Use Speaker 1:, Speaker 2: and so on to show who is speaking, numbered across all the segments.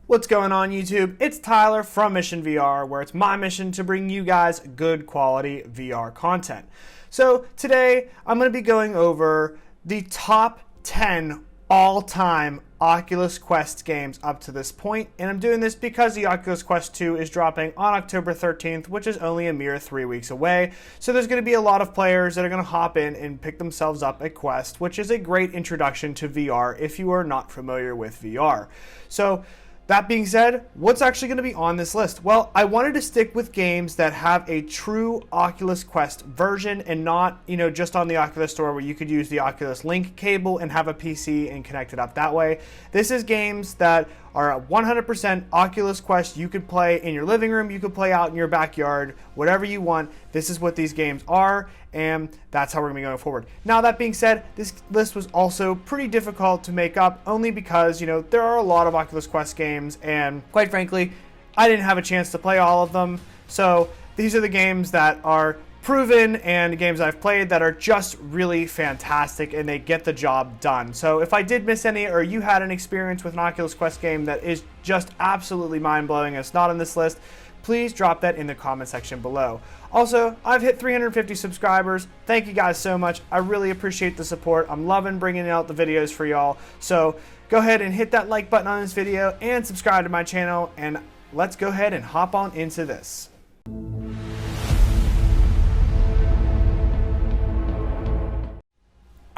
Speaker 1: What's going on YouTube? It's Tyler from Mission VR, where it's my mission to bring you guys good quality VR content. So today I'm going to be going over the top 10 all-time Oculus Quest games up to this point, and I'm doing this because the Oculus Quest 2 is dropping on October 13th, which is only a mere 3 weeks away. So there's going to be a lot of players that are going to hop in and pick themselves up a Quest, which is a great introduction to VR if you are not familiar with VR. So that being said, what's actually going to be on this list? Well, I wanted to stick with games that have a true Oculus Quest version and not, just on the Oculus Store where you could use the Oculus Link cable and have a PC and connect it up that way. This is games that are 100% Oculus Quest. You could play in your living room, you could play out in your backyard, whatever you want. This is what these games are, and that's how we're going to be going forward. Now, that being said, this list was also pretty difficult to make up, only because, there are a lot of Oculus Quest games, and quite frankly, I didn't have a chance to play all of them. So these are the games that are proven and games I've played that are just really fantastic and they get the job done. So if I did miss any, or you had an experience with an Oculus Quest game that is just absolutely mind-blowing and it's not on this list, please drop that in the comment section below. Also, I've hit 350 subscribers. Thank you guys so much. I really appreciate the support. I'm loving bringing out the videos for y'all. So go ahead and hit that like button on this video and subscribe to my channel, and let's go ahead and hop on into this.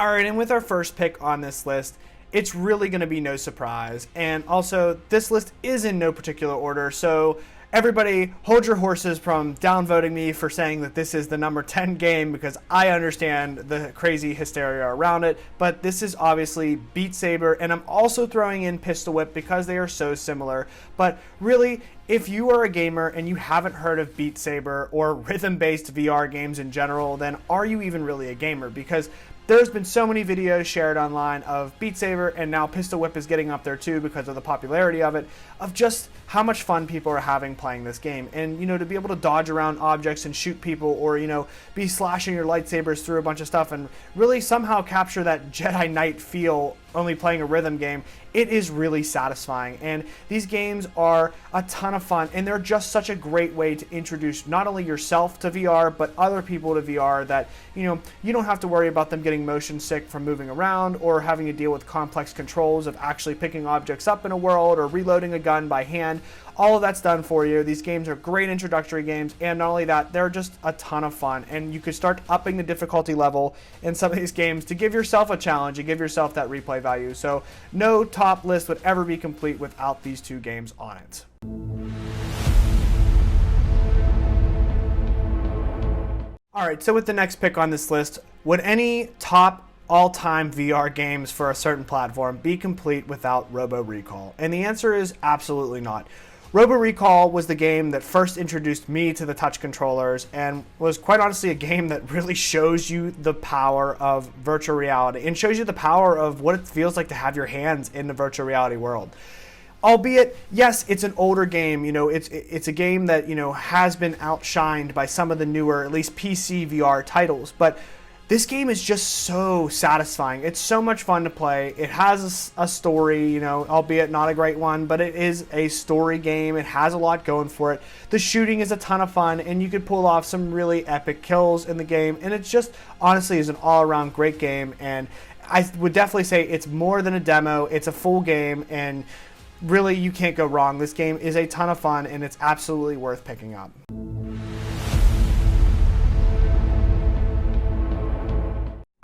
Speaker 1: Alright, and with our first pick on this list, it's really going to be no surprise. And also, this list is in no particular order, so everybody hold your horses from downvoting me for saying that this is the number 10 game, because I understand the crazy hysteria around it. But this is obviously Beatsaber, and I'm also throwing in Pistol Whip because they are so similar. But really, if you are a gamer and you haven't heard of Beatsaber or rhythm-based VR games in general, then are you even really a gamer? Because there's been so many videos shared online of Beatsaber, and now Pistol Whip is getting up there too because of the popularity of it, of just how much fun people are having playing this game. And, to be able to dodge around objects and shoot people, or, be slashing your lightsabers through a bunch of stuff and really somehow capture that Jedi Knight feel only playing a rhythm game, it is really satisfying. And these games are a ton of fun, and they're just such a great way to introduce not only yourself to VR, but other people to VR that, you don't have to worry about them getting motion sick from moving around or having to deal with complex controls of actually picking objects up in a world or reloading a gun by hand. All of that's done for you. These games are great introductory games, and not only that, they're just a ton of fun. And you could start upping the difficulty level in some of these games to give yourself a challenge and give yourself that replay value. So no top list would ever be complete without these two games on it. Alright, so with the next pick on this list, would any top all-time VR games for a certain platform be complete without Robo Recall? And the answer is absolutely not. Robo Recall was the game that first introduced me to the touch controllers, and was quite honestly a game that really shows you the power of virtual reality and shows you the power of what it feels like to have your hands in the virtual reality world. Albeit, yes, it's an older game. It's a game that has been outshined by some of the newer, at least PC VR titles, but this game is just so satisfying. It's so much fun to play. It has a story, albeit not a great one, but it is a story game. It has a lot going for it. The shooting is a ton of fun, and you could pull off some really epic kills in the game, and it's just, honestly, is an all-around great game. And I would definitely say it's more than a demo. It's a full game, and really, you can't go wrong. This game is a ton of fun, and it's absolutely worth picking up.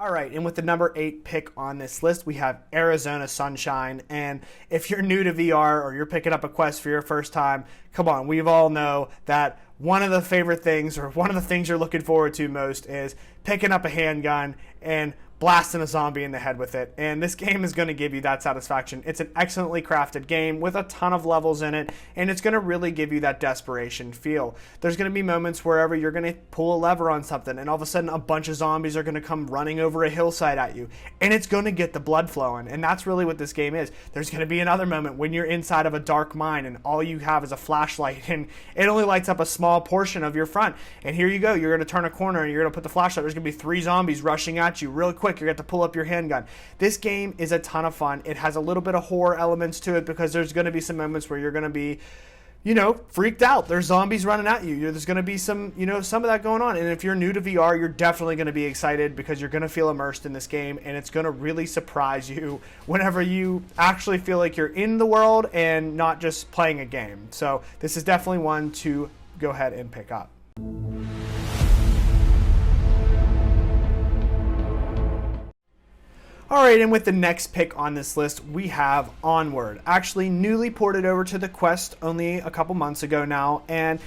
Speaker 1: Alright, and with the number 8 pick on this list, we have Arizona Sunshine. And if you're new to VR or you're picking up a Quest for your first time, come on, we all know that one of the favorite things, or one of the things you're looking forward to most, is picking up a handgun and blasting a zombie in the head with it. And this game is going to give you that satisfaction. It's an excellently crafted game with a ton of levels in it, and it's going to really give you that desperation feel. There's going to be moments wherever you're going to pull a lever on something, and all of a sudden a bunch of zombies are going to come running over a hillside at you, and it's going to get the blood flowing. And that's really what this game is. There's going to be another moment when you're inside of a dark mine and all you have is a flashlight, and it only lights up a small portion of your front. And here you go, you're going to turn a corner and you're going to put the flashlight. There's going to be 3 zombies rushing at you real quick. quick. You get to pull up your handgun. This game is a ton of fun. It has a little bit of horror elements to it because there's going to be some moments where you're going to be, freaked out. There's zombies running at you. There's going to be some of that going on. And if you're new to VR, you're definitely going to be excited because you're going to feel immersed in this game, and it's going to really surprise you whenever you actually feel like you're in the world and not just playing a game. So this is definitely one to go ahead and pick up. Alright, and with the next pick on this list, we have Onward. Actually, newly ported over to the Quest only a couple months ago now, and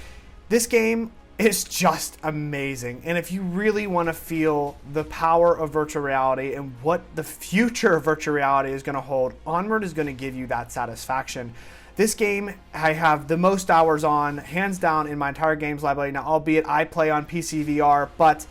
Speaker 1: this game is just amazing. And if you really want to feel the power of virtual reality and what the future of virtual reality is going to hold, Onward is going to give you that satisfaction. This game I have the most hours on, hands down, in my entire games library. Now, albeit I play on PC VR, but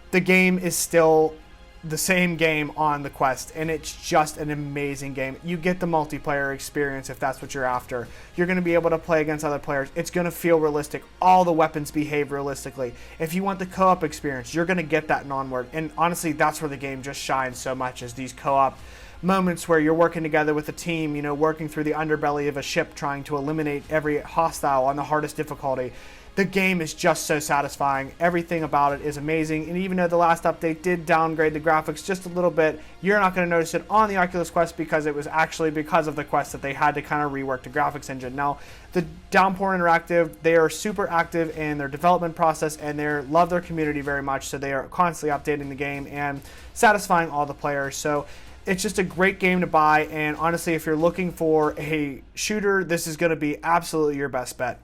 Speaker 1: the game is still the same game on the Quest, and it's just an amazing game. You get the multiplayer experience if that's what you're after. You're going to be able to play against other players. It's going to feel realistic. All the weapons behave realistically. If you want the co-op experience, you're going to get that in Onward. And honestly, that's where the game just shines so much, is these co-op moments where you're working together with a team, working through the underbelly of a ship, trying to eliminate every hostile on the hardest difficulty. The game is just so satisfying. Everything about it is amazing. And even though the last update did downgrade the graphics just a little bit, you're not going to notice it on the Oculus Quest because it was actually because of the Quest that they had to kind of rework the graphics engine. Now, the Downpour Interactive, they are super active in their development process, and they love their community very much. So they are constantly updating the game and satisfying all the players. So it's just a great game to buy. And honestly, if you're looking for a shooter, this is going to be absolutely your best bet.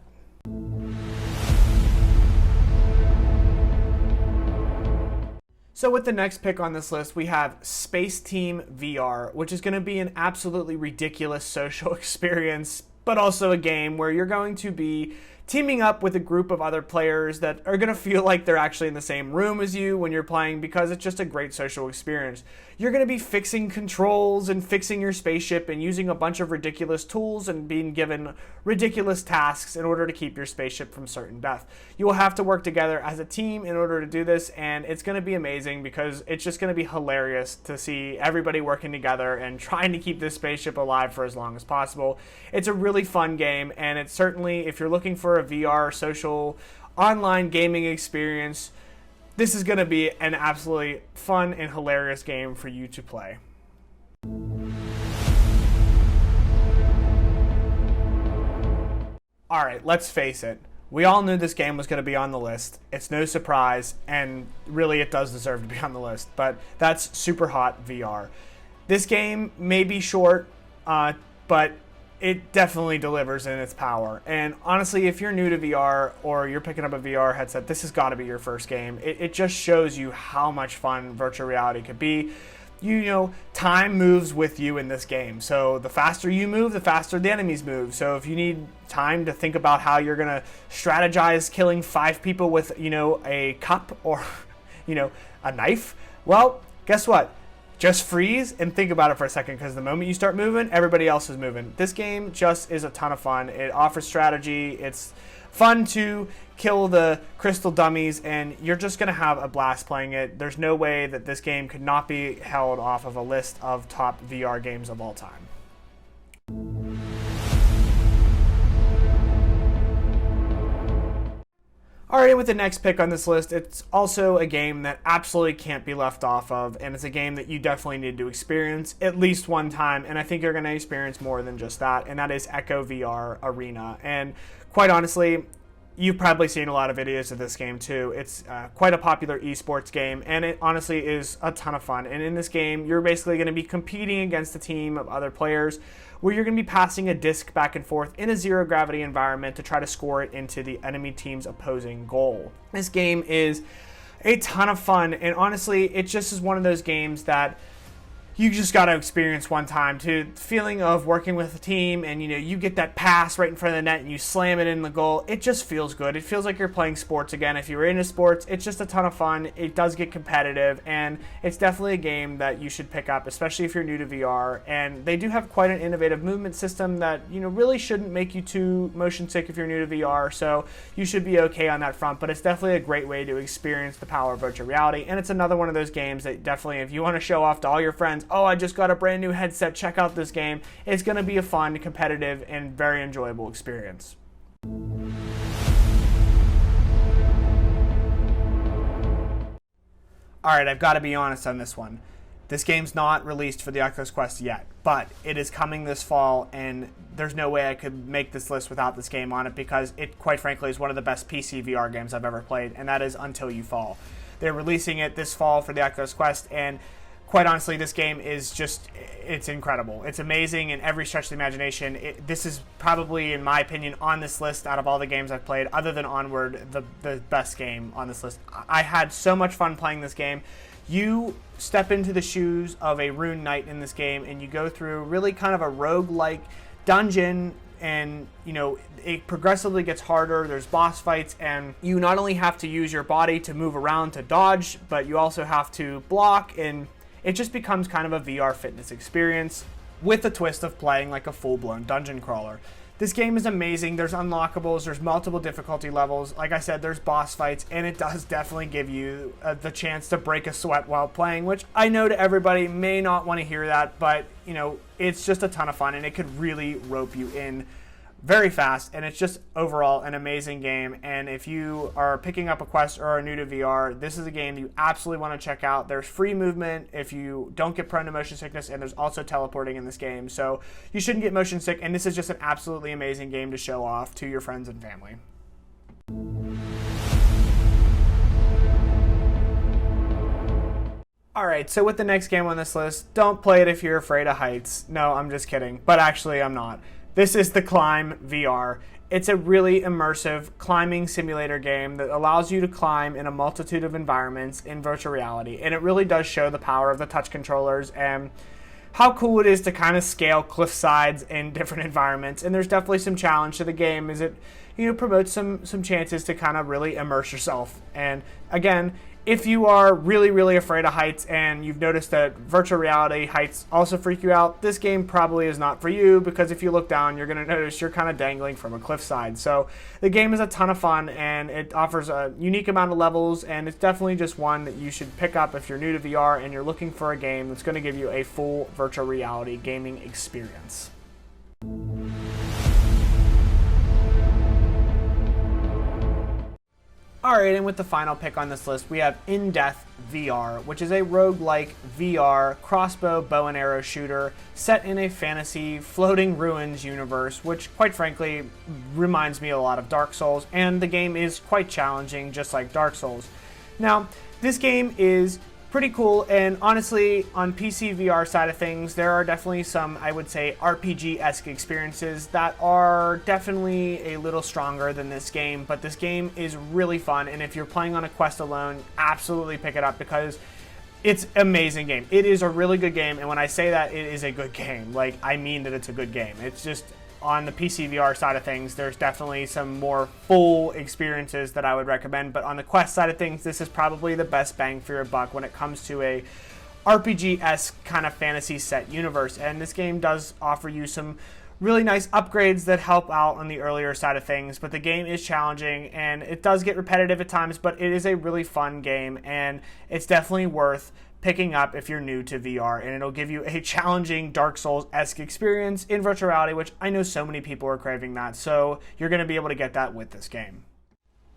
Speaker 1: So with the next pick on this list, we have Space Team VR, which is going to be an absolutely ridiculous social experience, but also a game where you're going to be teaming up with a group of other players that are going to feel like they're actually in the same room as you when you're playing, because it's just a great social experience. You're going to be fixing controls and fixing your spaceship and using a bunch of ridiculous tools and being given ridiculous tasks in order to keep your spaceship from certain death. You will have to work together as a team in order to do this, and it's going to be amazing because it's just going to be hilarious to see everybody working together and trying to keep this spaceship alive for as long as possible. It's a really fun game, and it's certainly, if you're looking for a VR social online gaming experience, this is going to be an absolutely fun and hilarious game for you to play. Alright, let's face it. We all knew this game was going to be on the list. It's no surprise, and really it does deserve to be on the list, but that's Superhot VR. This game may be short, but it definitely delivers in its power. And honestly, if you're new to VR or you're picking up a VR headset, this has got to be your first game. It just shows you how much fun virtual reality could be. Time moves with you in this game. So the faster you move, the faster the enemies move. So if you need time to think about how you're going to strategize killing 5 people with, a cup or, a knife, well, guess what? Just freeze and think about it for a second, because the moment you start moving, everybody else is moving. This game just is a ton of fun. It offers strategy. It's fun to kill the crystal dummies, and you're just going to have a blast playing it. There's no way that this game could not be held off of a list of top VR games of all time. Alright, with the next pick on this list, it's also a game that absolutely can't be left off of, and it's a game that you definitely need to experience at least one time, and I think you're going to experience more than just that, and that is Echo VR Arena. And quite honestly, you've probably seen a lot of videos of this game too. It's quite a popular esports game, and it honestly is a ton of fun. And in this game, you're basically going to be competing against a team of other players, where you're going to be passing a disc back and forth in a zero gravity environment to try to score it into the enemy team's opposing goal. This game is a ton of fun, and honestly, it just is one of those games that you just got to experience one time, to the feeling of working with a team and you get that pass right in front of the net and you slam it in the goal. It just feels good. It feels like you're playing sports again. If you're into sports, it's just a ton of fun. It does get competitive, and it's definitely a game that you should pick up, especially if you're new to VR. And they do have quite an innovative movement system that really shouldn't make you too motion sick if you're new to VR, so you should be okay on that front. But it's definitely a great way to experience the power of virtual reality, and it's another one of those games that definitely, if you want to show off to all your friends, oh, I just got a brand new headset, check out this game, it's going to be a fun, competitive, and very enjoyable experience. Alright, I've got to be honest on this one. This game's not released for the Oculus Quest yet, but it is coming this fall, and there's no way I could make this list without this game on it, because it, quite frankly, is one of the best PC VR games I've ever played, and that is Until You Fall. They're releasing it this fall for the Oculus Quest, and quite honestly, this game is just, it's incredible. It's amazing in every stretch of the imagination. This is probably, in my opinion, on this list, out of all the games I've played, other than Onward, the best game on this list. I had so much fun playing this game. You step into the shoes of a rune knight in this game, and you go through really kind of a rogue-like dungeon, and it progressively gets harder. There's boss fights, and you not only have to use your body to move around to dodge, but you also have to block, and it just becomes kind of a VR fitness experience with the twist of playing like a full-blown dungeon crawler. This game is amazing. There's unlockables, there's multiple difficulty levels. Like I said, there's boss fights, and it does definitely give you the chance to break a sweat while playing, which I know to everybody may not want to hear that, but it's just a ton of fun, and it could really rope you in very fast, and it's just overall an amazing game. And if you are picking up a Quest or are new to VR, this is a game you absolutely want to check out. There's free movement if you don't get prone to motion sickness, and there's also teleporting in this game, so you shouldn't get motion sick, and this is just an absolutely amazing game to show off to your friends and family. Alright, so with the next game on this list, don't play it if you're afraid of heights. No, I'm just kidding, but actually I'm not. This is the Climb VR. It's a really immersive climbing simulator game that allows you to climb in a multitude of environments in virtual reality, and it really does show the power of the touch controllers and how cool it is to kind of scale cliff sides in different environments. And there's definitely some challenge to the game, as it promotes some chances to kind of really immerse yourself. And again, if you are really, really afraid of heights and you've noticed that virtual reality heights also freak you out, this game probably is not for you, because if you look down, you're going to notice you're kind of dangling from a cliffside. So the game is a ton of fun, and it offers a unique amount of levels, and it's definitely just one that you should pick up if you're new to VR and you're looking for a game that's going to give you a full virtual reality gaming experience. Alright, and with the final pick on this list, we have In Death VR, which is a roguelike VR crossbow bow and arrow shooter set in a fantasy floating ruins universe, which quite frankly reminds me a lot of Dark Souls, and the game is quite challenging, just like Dark Souls. Now, this game is pretty cool, and honestly, on PC VR side of things, there are definitely some, I would say, RPG-esque experiences that are definitely a little stronger than this game, but this game is really fun, and if you're playing on a Quest alone, absolutely pick it up, because it's an amazing game. It is a really good game, and when I say that it is a good game, like, I mean that it's a good game. It's just, on the PC VR side of things, there's definitely some more full experiences that I would recommend, but on the Quest side of things, this is probably the best bang for your buck when it comes to a RPG-esque kind of fantasy set universe. And this game does offer you some really nice upgrades that help out on the earlier side of things, but the game is challenging and it does get repetitive at times, but it is a really fun game, and it's definitely worth picking up if you're new to VR, and it'll give you a challenging Dark Souls-esque experience in virtual reality, which I know so many people are craving that, so you're going to be able to get that with this game.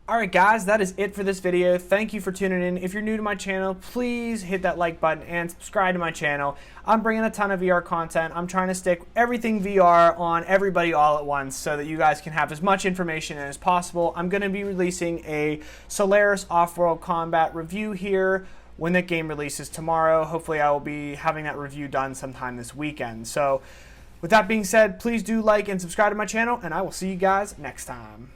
Speaker 1: Alright guys, that is it for this video. Thank you for tuning in. If you're new to my channel, please hit that like button and subscribe to my channel. I'm bringing a ton of VR content. I'm trying to stick everything VR on everybody all at once so that you guys can have as much information as possible. I'm going to be releasing a Solaris Off-World Combat review here when that game releases tomorrow. Hopefully I will be having that review done sometime this weekend. So with that being said, please do like and subscribe to my channel, and I will see you guys next time.